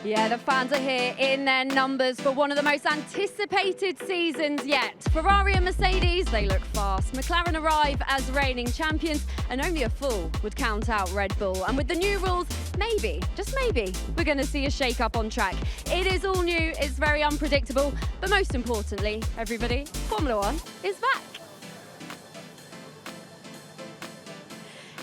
Yeah, the fans are here in their numbers for one of the most anticipated seasons yet. Ferrari and Mercedes, they look fast. McLaren arrive as reigning champions, and only a fool would count out Red Bull. And with the new rules, maybe, just maybe, we're going to see a shake-up on track. It is all new, it's very unpredictable, but most importantly, everybody, Formula One is back.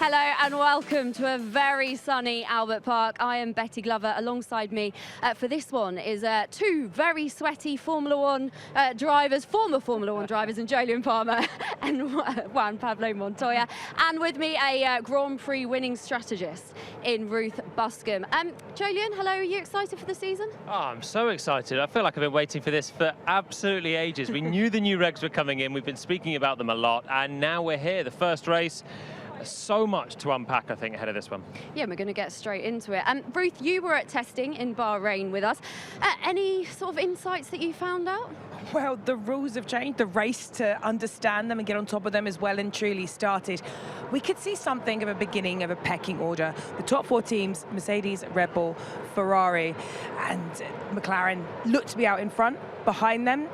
Hello and welcome to a very sunny Albert Park. I am Betty Glover. Alongside me for this one is two very sweaty Formula One drivers, former Formula One drivers, and Jolyon Palmer and Juan, Pablo, Montoya. And with me, a Grand Prix winning strategist in Ruth, Buscombe. Jolyon, hello, are you excited for the season? Oh, I'm so excited. I feel like I've been waiting for this for absolutely ages. We knew the new regs were coming in. We've been speaking about them a lot, and now we're here, the first race. So much to unpack, I think, ahead of this one. Yeah, we're going to get straight into it. Ruth, you were at testing in Bahrain with us. Any sort of insights that you found out? Well, the rules have changed. The race to understand them and get on top of them is well and truly started. We could see something of a beginning of a pecking order. The top four teams, Mercedes, Red Bull, Ferrari, and McLaren, look to be out in front. Behind them,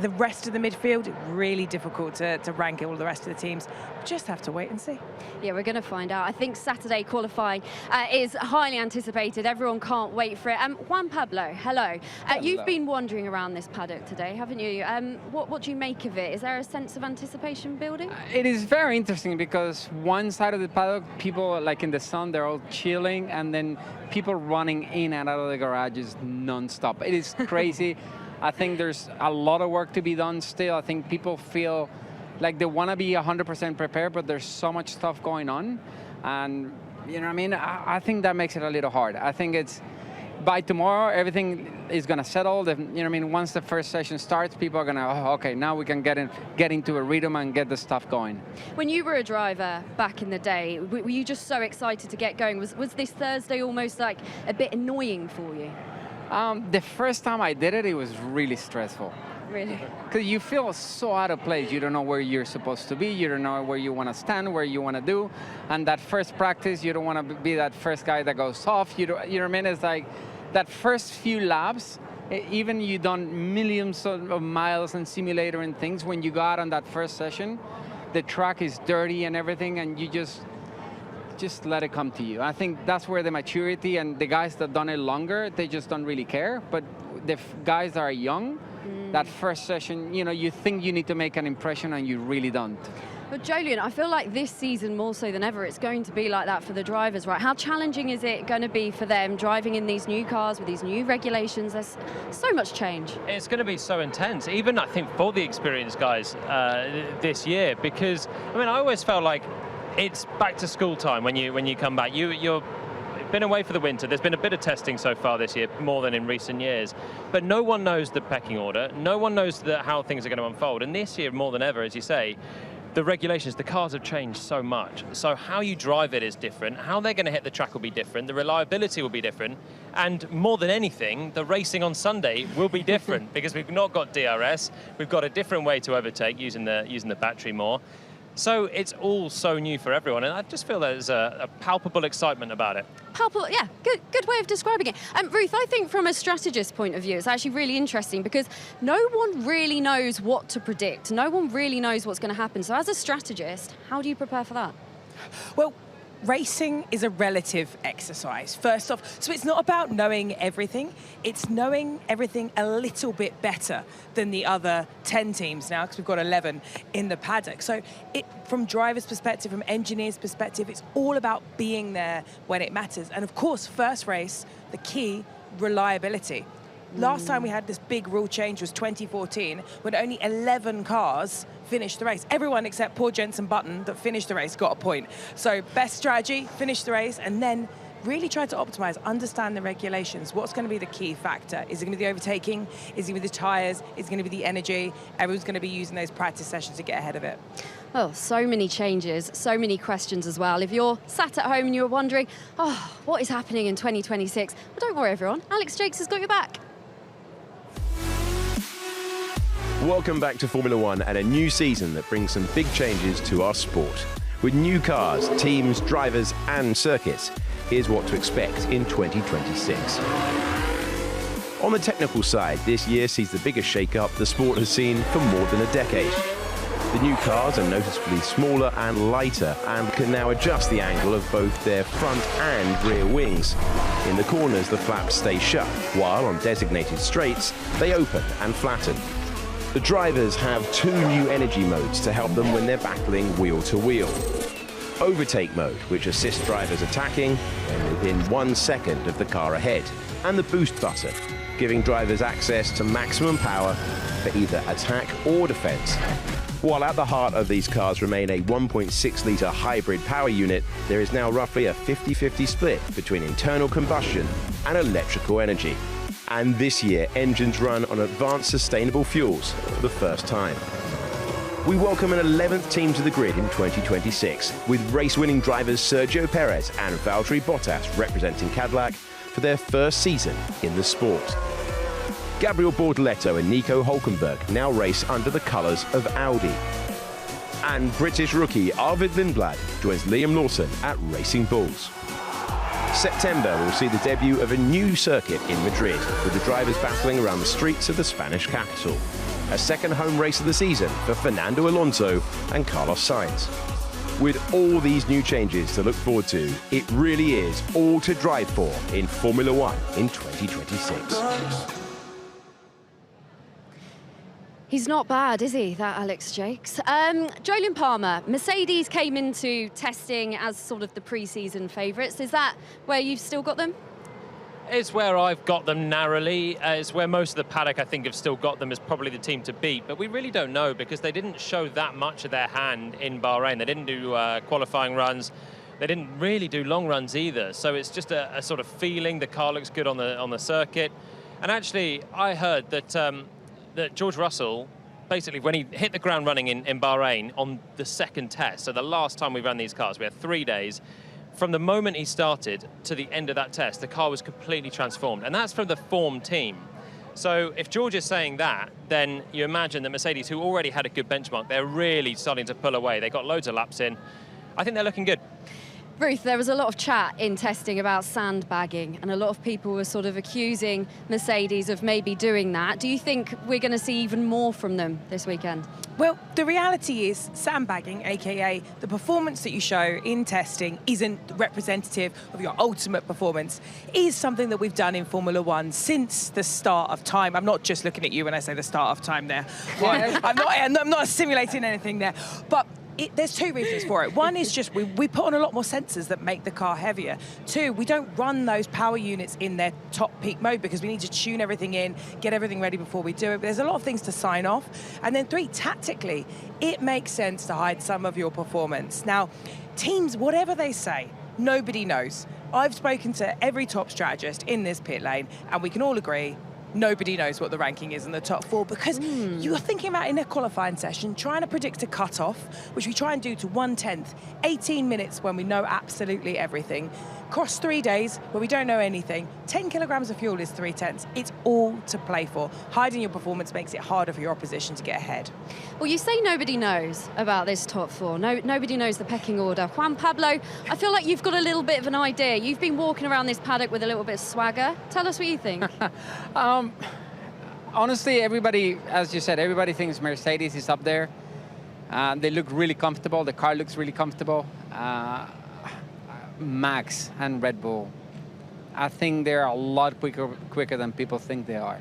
the rest of the midfield, really difficult to rank all the rest of the teams. Just have to wait and see. Yeah, we're going to find out. I think Saturday qualifying is highly anticipated. Everyone can't wait for it. Juan, Pablo, hello. You've been wandering around this paddock today, haven't you? What do you make of it? Is there a sense of anticipation building? It is very interesting because one side of the paddock, people like in the sun, they're all chilling, and then people running in and out of the garages non-stop. It is crazy. I think there's a lot of work to be done still. I think people feel like they want to be 100% prepared, but there's so much stuff going on. And, you know what I mean? I think that makes it a little hard. I think it's by tomorrow, everything is going to settle. You know what I mean? Once the first session starts, people are going to, oh, okay, now we can get into a rhythm and get the stuff going. When you were a driver back in the day, were you just so excited to get going? Was this Thursday almost like a bit annoying for you? The first time I did it, it was really stressful. Really? Because you feel so out of place. You don't know where you're supposed to be. You don't know where you want to stand, where you want to do. And that first practice, you don't want to be that first guy that goes off. You know what I mean? It's like that first few laps, even you done millions of miles in simulator and things, when you go out on that first session, the track is dirty and everything, and you just let it come to you. I think that's where the maturity, and the guys that done it longer, they just don't really care. But the guys that are young, that first session, you know, you think you need to make an impression and you really don't. But Jolyon, I feel like this season more so than ever, it's going to be like that for the drivers, right? How challenging is it going to be for them driving in these new cars with these new regulations? There's so much change. It's going to be so intense, even I think for the experienced guys this year, because I mean, I always felt like it's back to school time when you come back. You've been away for the winter. There's been a bit of testing so far this year, more than in recent years. But no one knows the pecking order. No one knows how things are going to unfold. And this year, more than ever, as you say, the regulations, the cars have changed so much. So how you drive it is different. How they're going to hit the track will be different. The reliability will be different. And more than anything, the racing on Sunday will be different because we've not got DRS. We've got a different way to overtake using the battery more. So it's all so new for everyone, and I just feel there's a palpable excitement about it. Palpable, yeah, good way of describing it. Ruth, I think from a strategist point of view, it's actually really interesting because no one really knows what to predict. No one really knows what's going to happen. So as a strategist, how do you prepare for that? Well, racing is a relative exercise, first off. So it's not about knowing everything. It's knowing everything a little bit better than the other 10 teams now, because we've got 11 in the paddock. So from drivers' perspective, from engineers' perspective, it's all about being there when it matters. And of course, first race, the key, reliability. Last time we had this big rule change was 2014, when only 11 cars finished the race. Everyone except poor Jenson Button that finished the race got a point. So best strategy, finish the race, and then really try to optimize, understand the regulations. What's going to be the key factor? Is it going to be the overtaking? Is it going to be the tires? Is it going to be the energy? Everyone's going to be using those practice sessions to get ahead of it. Oh, so many changes, so many questions as well. If you're sat at home and you're wondering, oh, what is happening in 2026? Well, don't worry, everyone. Alex Jakes has got your back. Welcome back to Formula One and a new season that brings some big changes to our sport. With new cars, teams, drivers and circuits, here's what to expect in 2026. On the technical side, this year sees the biggest shake-up the sport has seen for more than a decade. The new cars are noticeably smaller and lighter and can now adjust the angle of both their front and rear wings. In the corners, the flaps stay shut, while on designated straights, they open and flatten. The drivers have 2 new energy modes to help them when they're battling wheel to wheel. Overtake mode, which assists drivers attacking when within 1 second of the car ahead, and the boost button, giving drivers access to maximum power for either attack or defense. While at the heart of these cars remain a 1.6-litre hybrid power unit, there is now roughly a 50-50 split between internal combustion and electrical energy. And this year, engines run on advanced sustainable fuels for the first time. We welcome an 11th team to the grid in 2026, with race-winning drivers Sergio Perez and Valtteri Bottas representing Cadillac for their first season in the sport. Gabriel Bortoleto and Nico Hulkenberg now race under the colours of Audi. And British rookie Arvid Lindblad joins Liam Lawson at Racing Bulls. September will see the debut of a new circuit in Madrid, with the drivers battling around the streets of the Spanish capital. A second home race of the season for Fernando Alonso and Carlos Sainz. With all these new changes to look forward to, it really is all to drive for in Formula One in 2026. He's not bad, is he, that Alex Jakes? Jolyon Palmer, Mercedes came into testing as sort of the pre-season favourites. Is that where you've still got them? It's where I've got them narrowly. It's where most of the paddock, I think, have still got them as probably the team to beat. But we really don't know because they didn't show that much of their hand in Bahrain. They didn't do qualifying runs. They didn't really do long runs either. So it's just a sort of feeling. The car looks good on the circuit. And actually, I heard that that George Russell, basically, when he hit the ground running in Bahrain on the second test, so the last time we ran these cars, we had 3 days, from the moment he started to the end of that test, the car was completely transformed. And that's from the form team. So if George is saying that, then you imagine that Mercedes, who already had a good benchmark, they're really starting to pull away. They got loads of laps in. I think they're looking good. Ruth, there was a lot of chat in testing about sandbagging, and a lot of people were sort of accusing Mercedes of maybe doing that. Do you think we're going to see even more from them this weekend? Well, the reality is sandbagging, aka the performance that you show in testing isn't representative of your ultimate performance, is something that we've done in Formula One since the start of time. I'm not just looking at you when I say the start of time there. I'm not simulating anything there. But there's 2 reasons for it. One is just we put on a lot more sensors that make the car heavier. 2, we don't run those power units in their top peak mode because we need to tune everything in, get everything ready before we do it. But there's a lot of things to sign off. And then 3, tactically, it makes sense to hide some of your performance. Now, teams, whatever they say, nobody knows. I've spoken to every top strategist in this pit lane, and we can all agree nobody knows what the ranking is in the top 4 because you're thinking about in a qualifying session trying to predict a cut-off, which we try and do to 1/10, 18 minutes when we know absolutely everything. Across 3 days where we don't know anything, 10 kilograms of fuel is 3/10. It's all to play for. Hiding your performance makes it harder for your opposition to get ahead. Well, you say nobody knows about this top 4. Nobody knows the pecking order. Juan, Pablo, I feel like you've got a little bit of an idea. You've been walking around this paddock with a little bit of swagger. Tell us what you think. Honestly, everybody, as you said, everybody thinks Mercedes is up there. They look really comfortable. The car looks really comfortable. Max and Red Bull, I think they're a lot quicker than people think they are.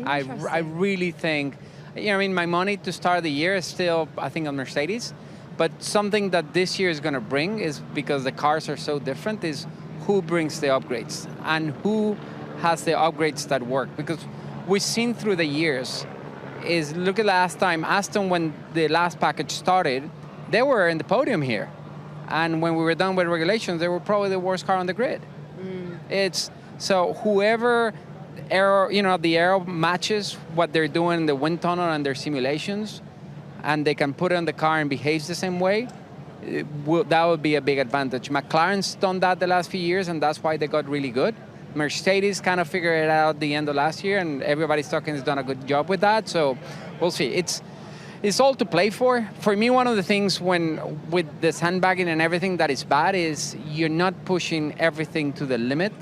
I really think, my money to start the year is still, I think, on Mercedes. But something that this year is going to bring is, because the cars are so different, is who brings the upgrades and who has the upgrades that work. Because we've seen through the years is, look at last time, Aston, when the last package started, they were in the podium here. And when we were done with regulations, they were probably the worst car on the grid. So whoever the aero matches what they're doing in the wind tunnel and their simulations, and they can put it on the car and behaves the same way, that would be a big advantage. McLaren's done that the last few years, and that's why they got really good. Mercedes kind of figured it out at the end of last year, and everybody's talking has done a good job with that. So we'll see. It's all to play for. For me, one of the things with the sandbagging and everything that is bad is you're not pushing everything to the limit.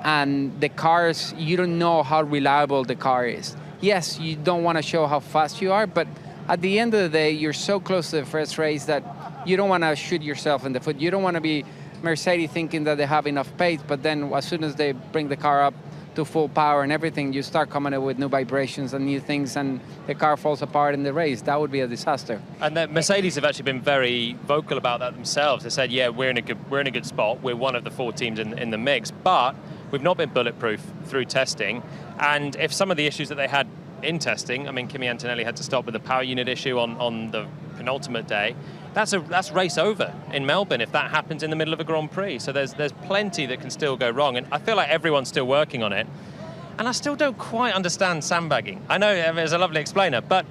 and the cars, you don't know how reliable the car is. Yes, you don't want to show how fast you are, but at the end of the day, you're so close to the first race that you don't want to shoot yourself in the foot. You don't want to be Mercedes thinking that they have enough pace, but then as soon as they bring the car up to full power and everything, you start coming up with new vibrations and new things, and the car falls apart in the race. That would be a disaster. And the Mercedes have actually been very vocal about that themselves. They said, yeah, we're in a good spot. We're one of the 4 teams in the mix, but we've not been bulletproof through testing. And if some of the issues that they had in testing, I mean, Kimi Antonelli had to stop with the power unit issue on the penultimate day. That's race over in Melbourne if that happens in the middle of a Grand Prix. So there's plenty that can still go wrong, and I feel like everyone's still working on it. And I still don't quite understand sandbagging. I know there's a lovely explainer, but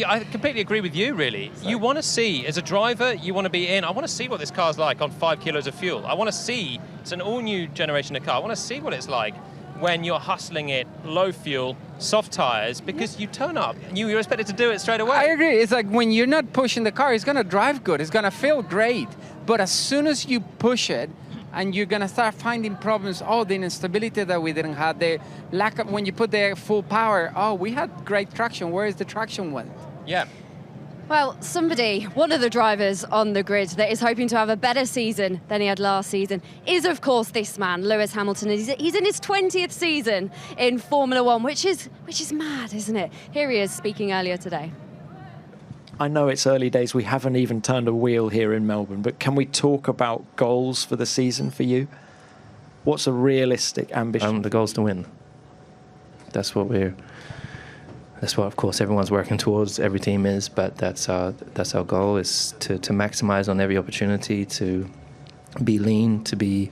I completely agree with you, really. You want to see, as a driver, you want to be in. I want to see what this car's like on 5 kilos of fuel. I want to see, it's an all-new generation of car. I want to see what it's like when you're hustling it, low fuel, soft tires, because you turn up and you're expected to do it straight away. I agree. It's like when you're not pushing the car, it's going to drive good. It's going to feel great. But as soon as you push it, and you're going to start finding problems, the instability that we didn't have, the lack of, when you put the full power, we had great traction. Where is the traction went? Yeah. Well, one of the drivers on the grid that is hoping to have a better season than he had last season is, of course, this man, Lewis Hamilton. He's in his 20th season in Formula One, which is mad, isn't it? Here he is speaking earlier today. I know it's early days. We haven't even turned a wheel here in Melbourne, but can we talk about goals for the season for you? What's a realistic ambition? The goal's to win. That's what, of course, everyone's working towards. Every team is, but that's our goal, is to maximize on every opportunity, to be lean, to be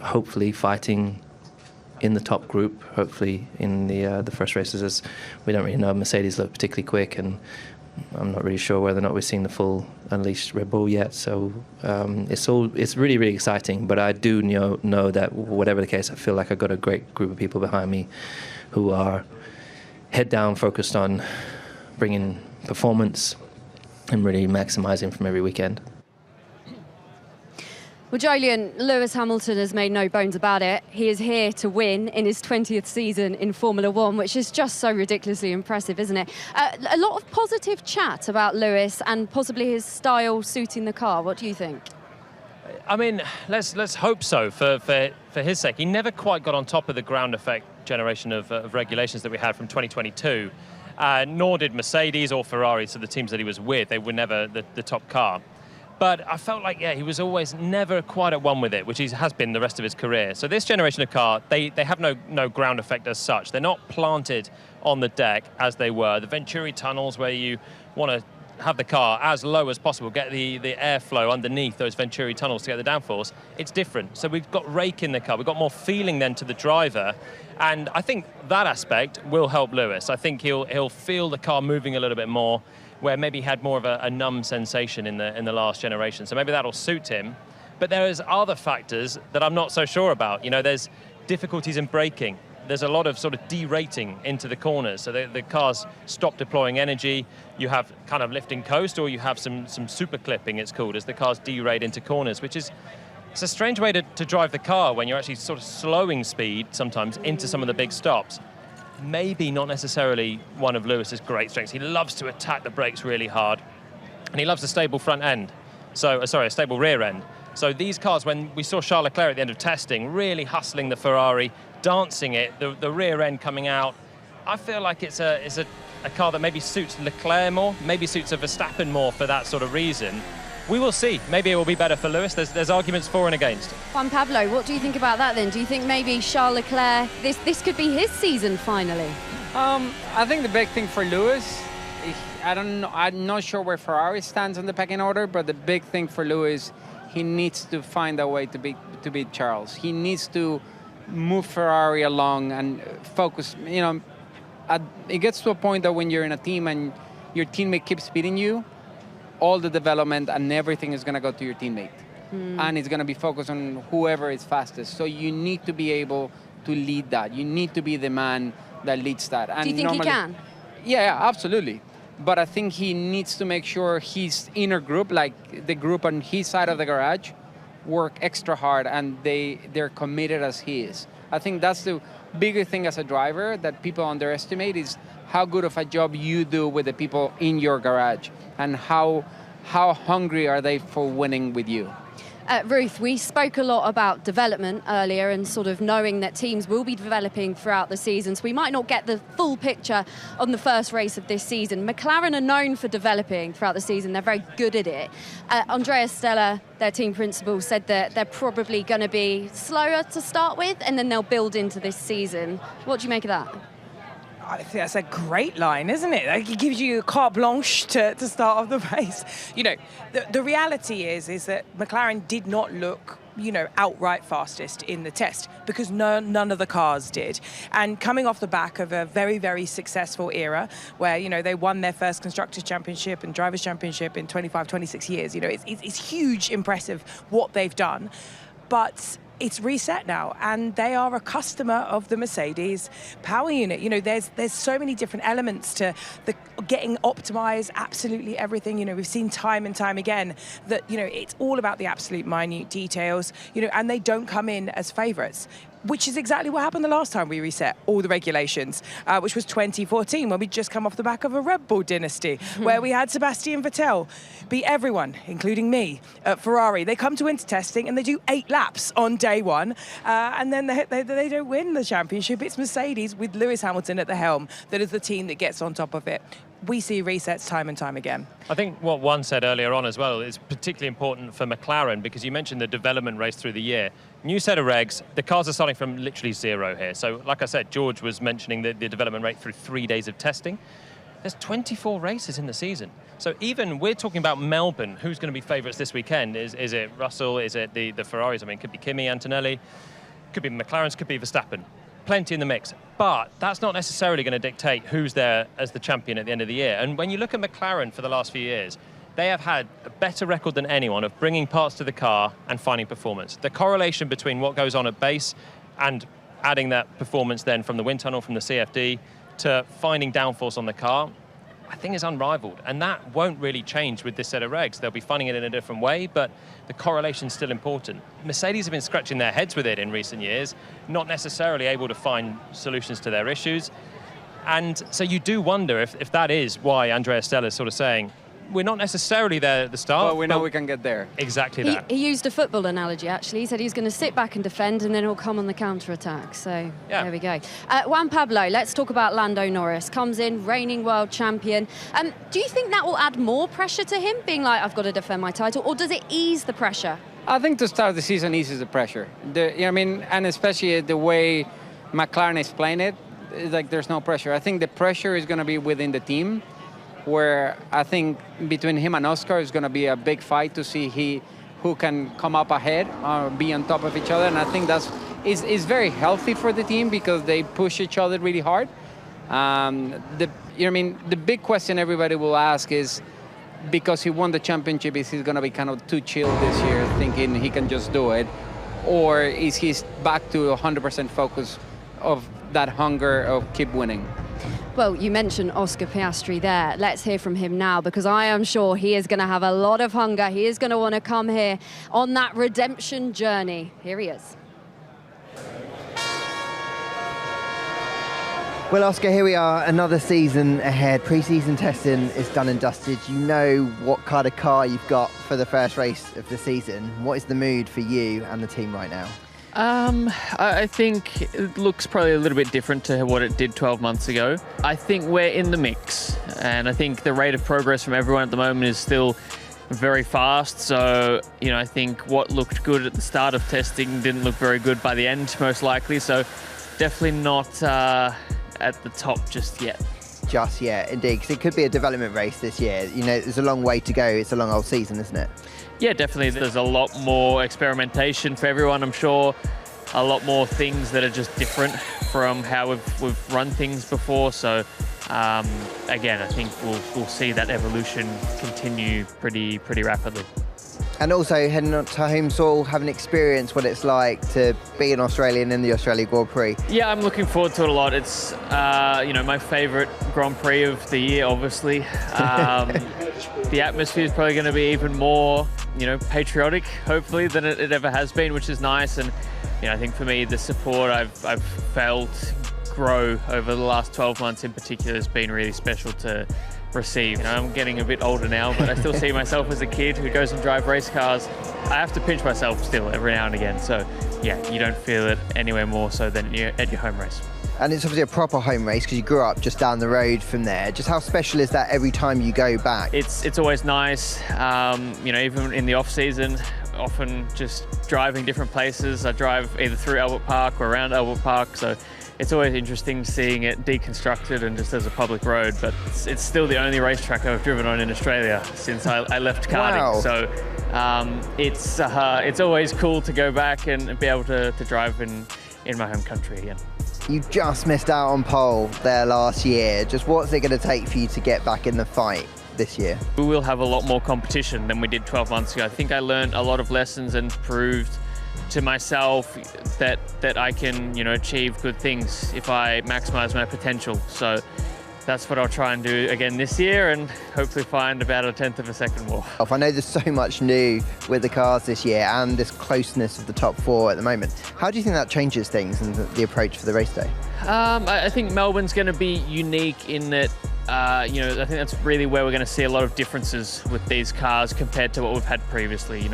hopefully fighting in the top group. Hopefully in the first races, as we don't really know. Mercedes look particularly quick, and I'm not really sure whether or not we've seen the full unleashed Red Bull yet. So it's really, really exciting. But I do know that whatever the case, I feel like I've got a great group of people behind me who are head down, focused on bringing performance and really maximizing from every weekend. Well, Jolyon, Lewis Hamilton has made no bones about it. He is here to win in his 20th season in Formula One, which is just so ridiculously impressive, isn't it? A lot of positive chat about Lewis and possibly his style suiting the car. What do you think? I mean, let's hope so for his sake. He never quite got on top of the ground effect generation of regulations that we had from 2022, nor did Mercedes or Ferrari, so the teams that he was with. They were never the top car. But I felt like, he was always never quite at one with it, which he has been the rest of his career. So this generation of car, they have no ground effect as such. They're not planted on the deck as they were. The Venturi tunnels, where you want to have the car as low as possible, get the airflow underneath those Venturi tunnels to get the downforce, it's different. So we've got rake in the car. We've got more feeling then to the driver. And I think that aspect will help Lewis. I think he'll feel the car moving a little bit more, where maybe he had more of a numb sensation in the last generation. So maybe that'll suit him. But there is other factors that I'm not so sure about. You know, there's difficulties in braking. There's a lot of sort of derating into the corners. So the cars stop deploying energy. You have kind of lifting coast, or you have some super clipping, it's called, as the cars derate into corners, which is, it's a strange way to drive the car when you're actually sort of slowing speed sometimes into some of the big stops. Maybe not necessarily one of Lewis's great strengths. He loves to attack the brakes really hard, and he loves a stable front end. A stable rear end. So these cars, when we saw Charles Leclerc at the end of testing, really hustling the Ferrari, dancing it, the rear end coming out, I feel like it's a car that maybe suits Leclerc more, maybe suits a Verstappen more for that sort of reason. We will see. Maybe it will be better for Lewis. There's arguments for and against. Juan Pablo, what do you think about that then? Do you think maybe Charles Leclerc, this could be his season finally? I think the big thing for Lewis, I don't know, I'm not sure where Ferrari stands on the pecking order, but the big thing for Lewis, he needs to find a way to beat Charles. He needs to move Ferrari along and focus. You know, it gets to a point that when you're in a team and your teammate keeps beating you, all the development and everything is going to go to your teammate. And it's going to be focused on whoever is fastest. So you need to be able to lead that. You need to be the man that leads that. And do you think he can? Yeah, absolutely. But I think he needs to make sure his inner group, like the group on his side of the garage, work extra hard and they're committed as he is. I think that's the bigger thing as a driver that people underestimate is how good of a job you do with the people in your garage and how hungry are they for winning with you. Ruth, we spoke a lot about development earlier and sort of knowing that teams will be developing throughout the season, so we might not get the full picture on the first race of this season. McLaren are known for developing throughout the season. They're very good at it. Andrea Stella, their team principal, said that they're probably going to be slower to start with and then they'll build into this season. What do you make of that? I think that's a great line, isn't it? Like, it gives you carte blanche to start off the race. You know, the reality is that McLaren did not look, you know, outright fastest in the test because none of the cars did. And coming off the back of a very, very successful era where, you know, they won their first Constructors' Championship and Drivers' Championship in 25, 26 years, you know, it's huge, impressive what they've done. But it's reset now, and they are a customer of the Mercedes power unit. You know, there's so many different elements to the getting optimized, absolutely everything. You know, we've seen time and time again that, you know, it's all about the absolute minute details, you know, and they don't come in as favorites, which is exactly what happened the last time we reset all the regulations, which was 2014, when we'd just come off the back of a Red Bull dynasty, where we had Sebastian Vettel beat everyone, including me, at Ferrari. They come to winter testing and they do 8 laps on day one, and then they don't win the championship. It's Mercedes with Lewis Hamilton at the helm that is the team that gets on top of it. We see resets time and time again. I think what Juan said earlier on as well is particularly important for McLaren, because you mentioned the development race through the year. New set of regs, the cars are starting from literally zero here. So like I said, George was mentioning the development rate through 3 days of testing. There's 24 races in the season. So even we're talking about Melbourne, who's going to be favourites this weekend? Is it Russell? Is it the Ferraris? I mean, it could be Kimi, Antonelli, could be McLaren's, could be Verstappen. Plenty in the mix, but that's not necessarily going to dictate who's there as the champion at the end of the year. And when you look at McLaren for the last few years, they have had a better record than anyone of bringing parts to the car and finding performance. The correlation between what goes on at base and adding that performance then from the wind tunnel, from the CFD, to finding downforce on the car, I think is unrivaled. And that won't really change with this set of regs. They'll be finding it in a different way, but the correlation's still important. Mercedes have been scratching their heads with it in recent years, not necessarily able to find solutions to their issues. And so you do wonder if that is why Andrea Stella is sort of saying, we're not necessarily there at the start. But we know we can get there. Exactly that. He used a football analogy, actually. He said he's going to sit back and defend, and then he'll come on the counter-attack. So There we go. Juan Pablo, let's talk about Lando Norris. Comes in, reigning world champion. Do you think that will add more pressure to him, being like, I've got to defend my title, or does it ease the pressure? I think to start the season eases the pressure. And especially the way McLaren is playing it, it's like there's no pressure. I think the pressure is going to be within the team, where I think between him and Oscar is going to be a big fight to see who can come up ahead or be on top of each other. And I think is very healthy for the team because they push each other really hard. The big question everybody will ask is, because he won the championship, is he going to be kind of too chill this year, thinking he can just do it? Or is he back to 100% focus of that hunger of keep winning? Well, you mentioned Oscar Piastri there. Let's hear from him now, because I am sure he is going to have a lot of hunger. He is going to want to come here on that redemption journey. Here he is. Well, Oscar, here we are, another season ahead. Pre-season testing is done and dusted. You know what kind of car you've got for the first race of the season. What is the mood for you and the team right now? I think it looks probably a little bit different to what it did 12 months ago. I think we're in the mix, and I think the rate of progress from everyone at the moment is still very fast. So, I think what looked good at the start of testing didn't look very good by the end, most likely. So definitely not at the top just yet. Just yet, indeed, because it could be a development race this year. There's a long way to go. It's a long old season, isn't it? Yeah, definitely. There's a lot more experimentation for everyone, I'm sure. A lot more things that are just different from how we've run things before. So, again, I think we'll see that evolution continue pretty rapidly. And also heading to home soil, having experienced what it's like to be an Australian in the Australia Grand Prix. Yeah, I'm looking forward to it a lot. It's my favourite Grand Prix of the year, obviously. the atmosphere is probably going to be even more, patriotic, hopefully, than it ever has been, which is nice. And I think for me, the support I've felt grow over the last 12 months in particular has been really special to receive. I'm getting a bit older now, but I still see myself as a kid who goes and drive race cars. I have to pinch myself still every now and again. So yeah, you don't feel it anywhere more so than at your home race. And it's obviously a proper home race because you grew up just down the road from there. Just how special is that every time you go back? It's always nice, even in the off season, often just driving different places. I drive either through Albert Park or around Albert Park, so it's always interesting seeing it deconstructed and just as a public road, but it's still the only racetrack I've driven on in Australia since I left karting. Wow. So it's always cool to go back and be able to drive in my home country again. You just missed out on pole there last year. Just what's it going to take for you to get back in the fight this year? We will have a lot more competition than we did 12 months ago. I think I learned a lot of lessons and proved to myself that I can, achieve good things if I maximize my potential. So that's what I'll try and do again this year, and hopefully find about a 1/10 of a second more. I know there's so much new with the cars this year and this closeness of the top four at the moment. How do you think that changes things and the approach for the race day? I think Melbourne's going to be unique in that, I think that's really where we're going to see a lot of differences with these cars compared to what we've had previously.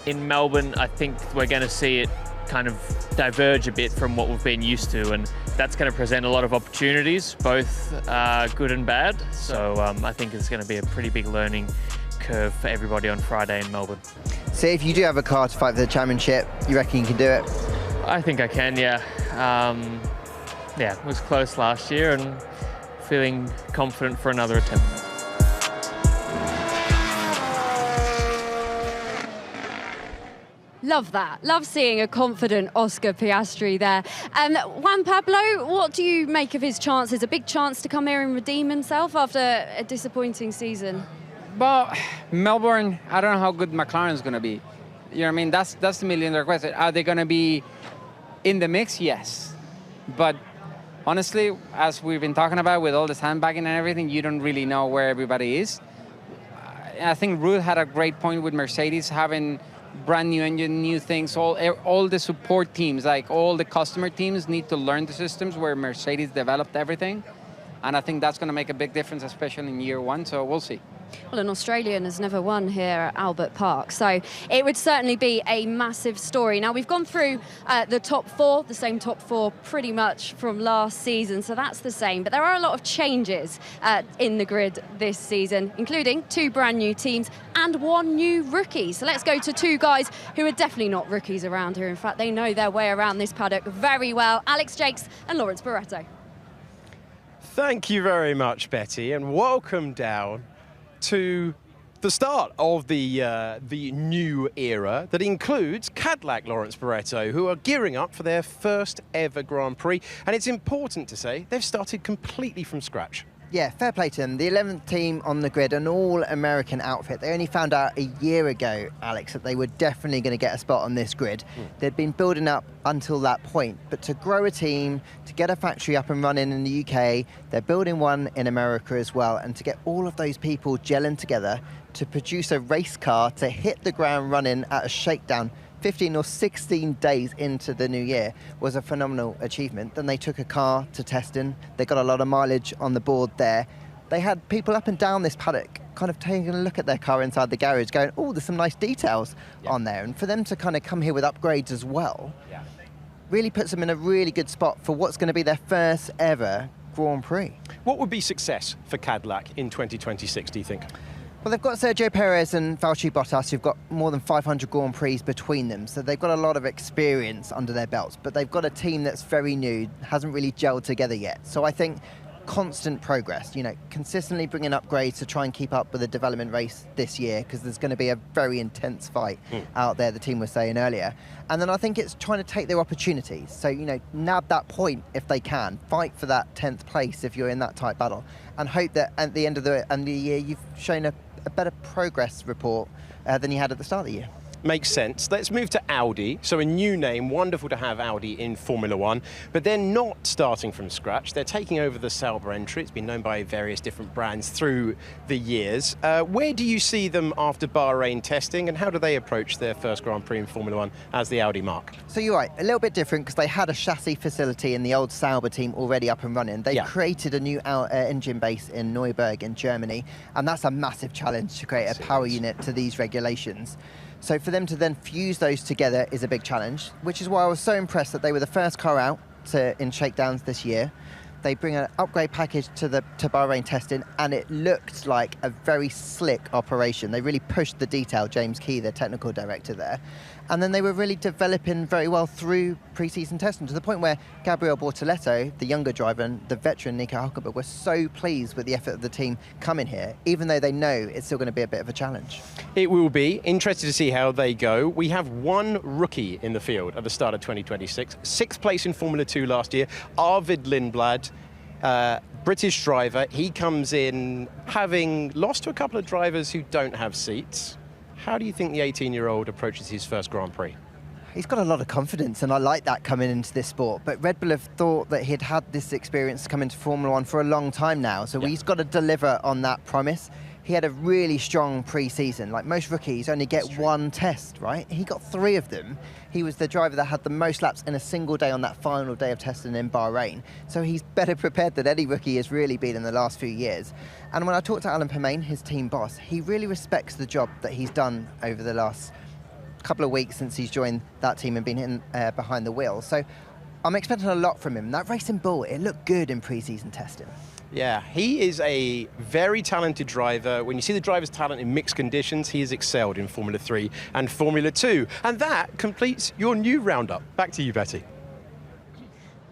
In Melbourne, I think we're going to see it kind of diverge a bit from what we've been used to, and that's going to present a lot of opportunities, both good and bad. So I think it's going to be a pretty big learning curve for everybody on Friday in Melbourne. So if you do have a car to fight for the championship, you reckon you can do it? I think I can, yeah. It was close last year and feeling confident for another attempt. Love that. Love seeing a confident Oscar Piastri there. Juan Pablo, what do you make of his chances? A big chance to come here and redeem himself after a disappointing season? Well, Melbourne, I don't know how good McLaren's going to be. You know what I mean? That's the $1 million question. Are they going to be in the mix? Yes. But honestly, as we've been talking about with all the sandbagging and everything, you don't really know where everybody is. I think Ruth had a great point with Mercedes having brand new engine, new things. All the support teams, like all the customer teams, need to learn the systems where Mercedes developed everything. And I think that's going to make a big difference, especially in year one. So we'll see. Well, an Australian has never won here at Albert Park, so it would certainly be a massive story. Now, we've gone through the top four, the same top four pretty much from last season, so that's the same. But there are a lot of changes in the grid this season, including 2 brand new teams and 1 new rookie. So let's go to 2 guys who are definitely not rookies around here. In fact, they know their way around this paddock very well. Alex Jakes and Lawrence Barretto. Thank you very much, Betty, and welcome down to the start of the new era that includes Cadillac Lawrence Barretto, who are gearing up for their first ever Grand Prix. And it's important to say they've started completely from scratch. Yeah, fair play to them. The 11th team on the grid, an all-American outfit. They only found out a year ago, Alex, that they were definitely going to get a spot on this grid. They'd been building up until that point. But to grow a team, to get a factory up and running in the UK, they're building one in America as well. And to get all of those people gelling together to produce a race car to hit the ground running at a shakedown 15 or 16 days into the new year was a phenomenal achievement. Then they took a car to testing. They got a lot of mileage on the board there. They had people up and down this paddock kind of taking a look at their car inside the garage going, oh, there's some nice details on there. And for them to kind of come here with upgrades as well really puts them in a really good spot for what's going to be their first ever Grand Prix. What would be success for Cadillac in 2026, do you think? Well, they've got Sergio Perez and Valtteri Bottas, who've got more than 500 Grand Prix between them, so they've got a lot of experience under their belts, but they've got a team that's very new, hasn't really gelled together yet. So I think constant progress, consistently bringing upgrades to try and keep up with the development race this year, because there's going to be a very intense fight out there, the team was saying earlier. And then I think it's trying to take their opportunities. So, nab that point if they can, fight for that 10th place if you're in that tight battle, and hope that at the end of the year you've shown a better progress report than you had at the start of the year. makes sense. Let's move to Audi. So a new name, wonderful to have Audi in Formula One, but they're not starting from scratch. They're taking over the Sauber entry. It's been known by various different brands through the years. Where do you see them after Bahrain testing, and how do they approach their first Grand Prix in Formula One as the Audi marque? So you're right, a little bit different because they had a chassis facility in the old Sauber team already up and running. They created a new engine base in Neuburg in Germany, and that's a massive challenge to create a power unit to these regulations. So for them to then fuse those together is a big challenge, which is why I was so impressed that they were the first car out in shakedowns this year. They bring an upgrade package to Bahrain testing, and it looked like a very slick operation. They really pushed the detail, James Key, the technical director there. And then they were really developing very well through pre-season testing, to the point where Gabriel Bortoletto, the younger driver, and the veteran Nico Hulkenberg were so pleased with the effort of the team coming here, even though they know it's still going to be a bit of a challenge. It will be. Interested to see how they go. We have one rookie in the field at the start of 2026. 6th place in Formula 2 last year, Arvid Lindblad. British driver. He comes in having lost to a couple of drivers who don't have seats. How do you think the 18-year-old approaches his first Grand Prix? He's got a lot of confidence, and I like that coming into this sport. But Red Bull have thought that he'd had this experience come into Formula One for a long time now, so he's got to deliver on that promise. He had a really strong pre-season. Like most rookies only get one test, right? He got 3 of them. He was the driver that had the most laps in a single day on that final day of testing in Bahrain. So he's better prepared than any rookie has really been in the last few years. And when I talked to Alan Permain, his team boss, he really respects the job that he's done over the last couple of weeks since he's joined that team and been in, behind the wheel. So I'm expecting a lot from him. That Racing Bull, it looked good in pre-season testing. Yeah, he is a very talented driver. When you see the driver's talent in mixed conditions, he has excelled in Formula 3 and Formula 2. And that completes your new roundup. Back to you, Betty.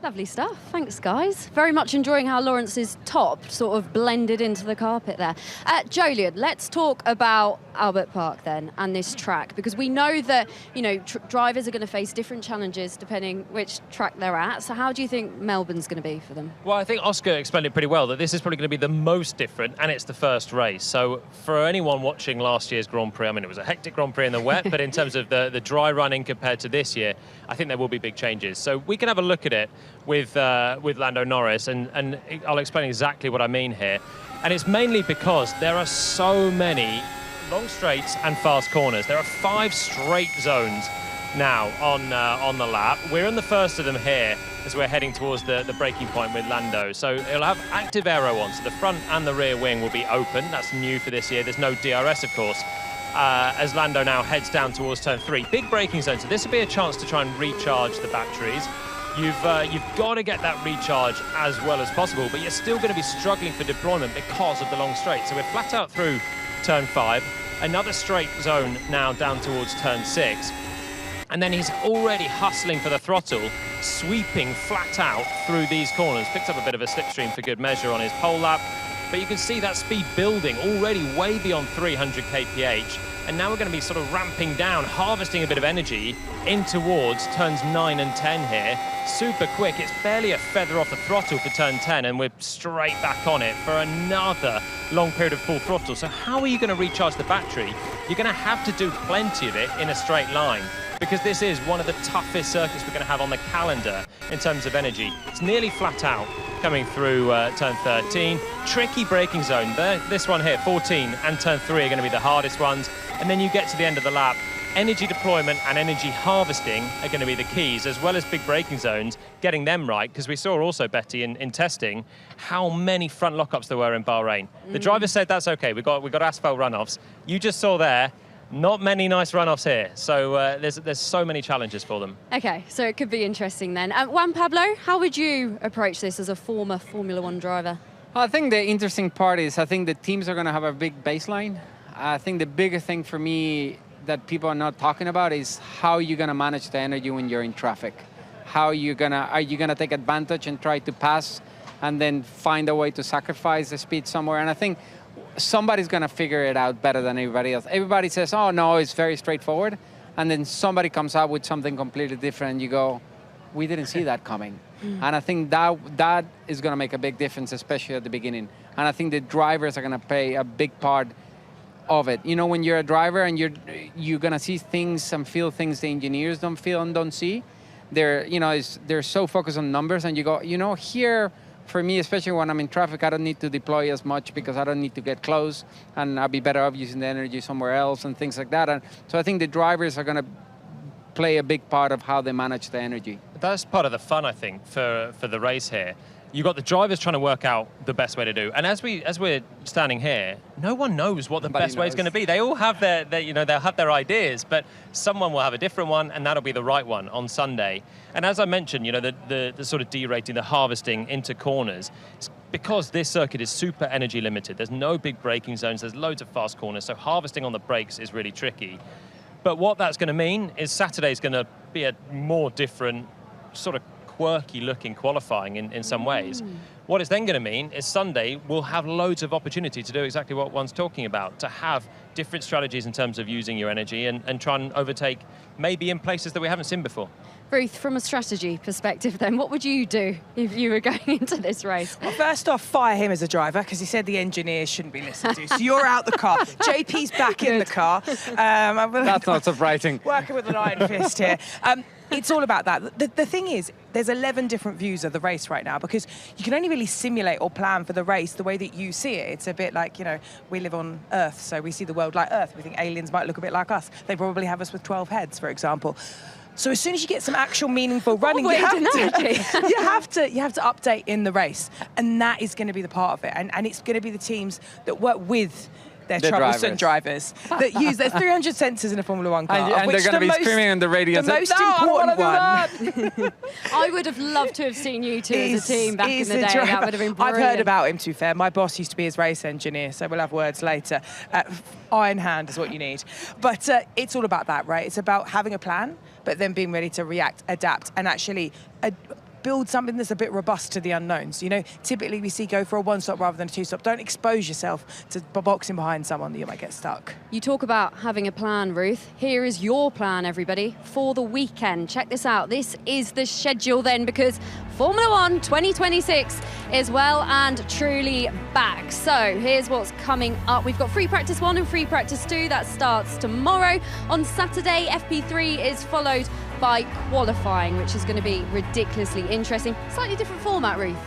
Lovely stuff. Thanks, guys. Very much enjoying how Lawrence's top sort of blended into the carpet there. Jolyon, let's talk about Albert Park then and this track, because we know that, you know, drivers are going to face different challenges depending which track they're at. So how do you think Melbourne's going to be for them? Well, I think Oscar explained it pretty well, that this is probably going to be the most different, and it's the first race. So for anyone watching last year's Grand Prix, I mean, it was a hectic Grand Prix in the wet, but in terms of the dry running compared to this year, I think there will be big changes. So we can have a look at it with Lando Norris, and I'll explain exactly what I mean here. And it's mainly because there are so many long straights and fast corners. There are 5 straight zones now on the lap. We're in the first of them here as we're heading towards the braking point with Lando. So it'll have active aero on, so the front and the rear wing will be open. That's new for this year. There's no DRS, of course, as Lando now heads down towards turn 3. Big braking zone, so this will be a chance to try and recharge the batteries. You've got to get that recharge as well as possible, but you're still going to be struggling for deployment because of the long straight. So we're flat out through turn 5, another straight zone now down towards turn 6, and then he's already hustling for the throttle, sweeping flat out through these corners. Picks up a bit of a slipstream for good measure on his pole lap, but you can see that speed building already way beyond 300 kph. And now we're going to be sort of ramping down, harvesting a bit of energy in towards turns 9 and 10 here. Super quick. It's barely a feather off the throttle for turn 10, and we're straight back on it for another long period of full throttle. So how are you going to recharge the battery? You're going to have to do plenty of it in a straight line, because this is one of the toughest circuits we're going to have on the calendar in terms of energy. It's nearly flat out coming through turn 13. Tricky braking zone. This one here, 14, and turn 3 are going to be the hardest ones. And then you get to the end of the lap. Energy deployment and energy harvesting are going to be the keys, as well as big braking zones, getting them right, because we saw also, Betty, in testing, how many front lockups there were in Bahrain. The driver said that's okay, we got asphalt runoffs. You just saw there, not many nice runoffs here. So there's so many challenges for them. Okay, so it could be interesting then. Juan, Pablo, how would you approach this as a former Formula One driver? I think the interesting part is I think the teams are going to have a big baseline. I think the bigger thing for me that people are not talking about is how you're going to manage the energy when you're in traffic. Are you going to take advantage and try to pass and then find a way to sacrifice the speed somewhere? And I think somebody's going to figure it out better than everybody else. Everybody says, oh, no, it's very straightforward. And then somebody comes up with something completely different and you go, we didn't see that coming. And I think that is going to make a big difference, especially at the beginning. And I think the drivers are going to play a big part of it. You know, when you're a driver and you're gonna see things and feel things the engineers don't feel and don't see. They're so focused on numbers, and you go, here, for me, especially when I'm in traffic, I don't need to deploy as much because I don't need to get close, and I'll be better off using the energy somewhere else and things like that. And so I think the drivers are going to play a big part of how they manage the energy. That's part of the fun, I think, for the race here. You've got the drivers trying to work out the best way to do. And as we're standing here, no one knows what the best way is going to be. They all have they'll have their ideas, but someone will have a different one, and that'll be the right one on Sunday. And as I mentioned, the sort of derating, the harvesting into corners, it's because this circuit is super energy limited. There's no big braking zones. There's loads of fast corners, so harvesting on the brakes is really tricky. But what that's going to mean is Saturday's going to be a more different sort of quirky looking qualifying in some ways. What it's then going to mean is Sunday we'll have loads of opportunity to do exactly what Juan's talking about, to have different strategies in terms of using your energy and try and overtake maybe in places that we haven't seen before. Ruth, from a strategy perspective then, what would you do if you were going into this race? Well, first off, fire him as a driver, because he said the engineers shouldn't be listened to. So you're out the car. JP's back in the car. That's not surprising. Working with an iron fist here. It's all about that. The thing is, there's 11 different views of the race right now, because you can only really simulate or plan for the race the way that you see it. It's a bit like, we live on Earth, so we see the world like Earth. We think aliens might look a bit like us. They probably have us with 12 heads, for example. So as soon as you get some actual meaningful running, you have to update in the race. And that is going to be the part of it. And it's going to be the teams that work with their troublesome drivers that use, there's 300 sensors in a Formula One car. And they're going to be screaming on the radio. The most important one. I would have loved to have seen you two as a team back in the day. That would have been brilliant. I've heard about him, to be fair. My boss used to be his race engineer, so we'll have words later. Iron hand is what you need. But it's all about that, right? It's about having a plan, but then being ready to react, adapt, and actually build something that's a bit robust to the unknowns. Typically we see go for a one-stop rather than a two-stop. Don't expose yourself to boxing behind someone that you might get stuck. You talk about having a plan, Ruth. Here is your plan, everybody, for the weekend. Check this out. This is the schedule then, because Formula One 2026 is well and truly back. So here's what's coming up. We've got free practice 1 and free practice 2. That starts tomorrow. On Saturday, FP3 is followed by qualifying, which is going to be ridiculously interesting. Slightly different format, Ruth.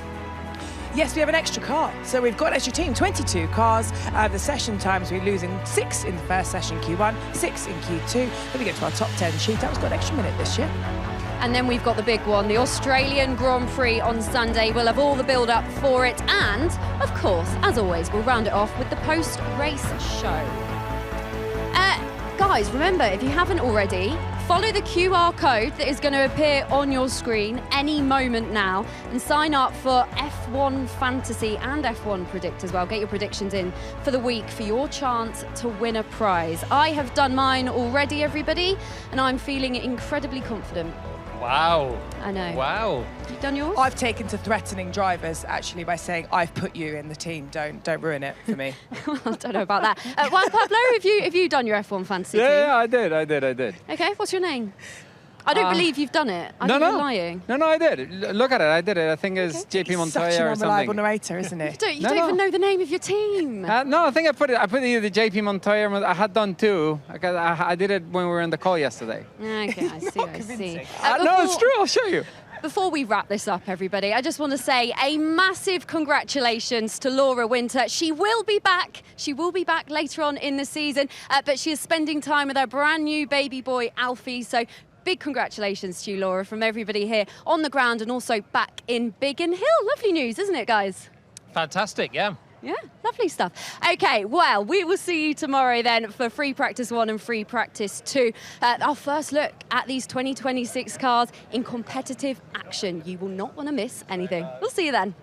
Yes, we have an extra car. So we've got an extra team, 22 cars. The session times, we're losing 6 in the first session, Q1, 6 in Q2. Then we get to our top 10 shootout. We've got an extra minute this year. And then we've got the big one, the Australian Grand Prix on Sunday. We'll have all the build-up for it. And, of course, as always, we'll round it off with the post-race show. Guys, remember, if you haven't already, follow the QR code that is going to appear on your screen any moment now and sign up for F1 Fantasy and F1 Predict as well. Get your predictions in for the week for your chance to win a prize. I have done mine already, everybody, and I'm feeling incredibly confident. Wow. I know. Wow. You've done yours? I've taken to threatening drivers, actually, by saying, I've put you in the team. Don't ruin it for me. Well, I don't know about that. Juan, Pablo, have you done your F1 Fantasy team? Yeah, I did. Okay, what's your name? I don't believe you've done it. I think you're lying. No, I did. Look at it. I did it. I think it's JP Montoya such an or unreliable something. narrator, isn't it? You don't even know the name of your team. No, I think I put either the JP Montoya. I had done 2. I did it when we were in the call yesterday. Okay, I see. No, it's true. I'll show you. Before we wrap this up, everybody, I just want to say a massive congratulations to Laura Winter. She will be back. She will be back later on in the season, but she is spending time with her brand new baby boy, Alfie. So big congratulations to you, Laura, from everybody here on the ground and also back in Biggin Hill. Lovely news, isn't it, guys? Fantastic, yeah. Yeah, lovely stuff. Okay, well, we will see you tomorrow then for free practice 1 and free practice 2. Our first look at these 2026 cars in competitive action. You will not want to miss anything. We'll see you then.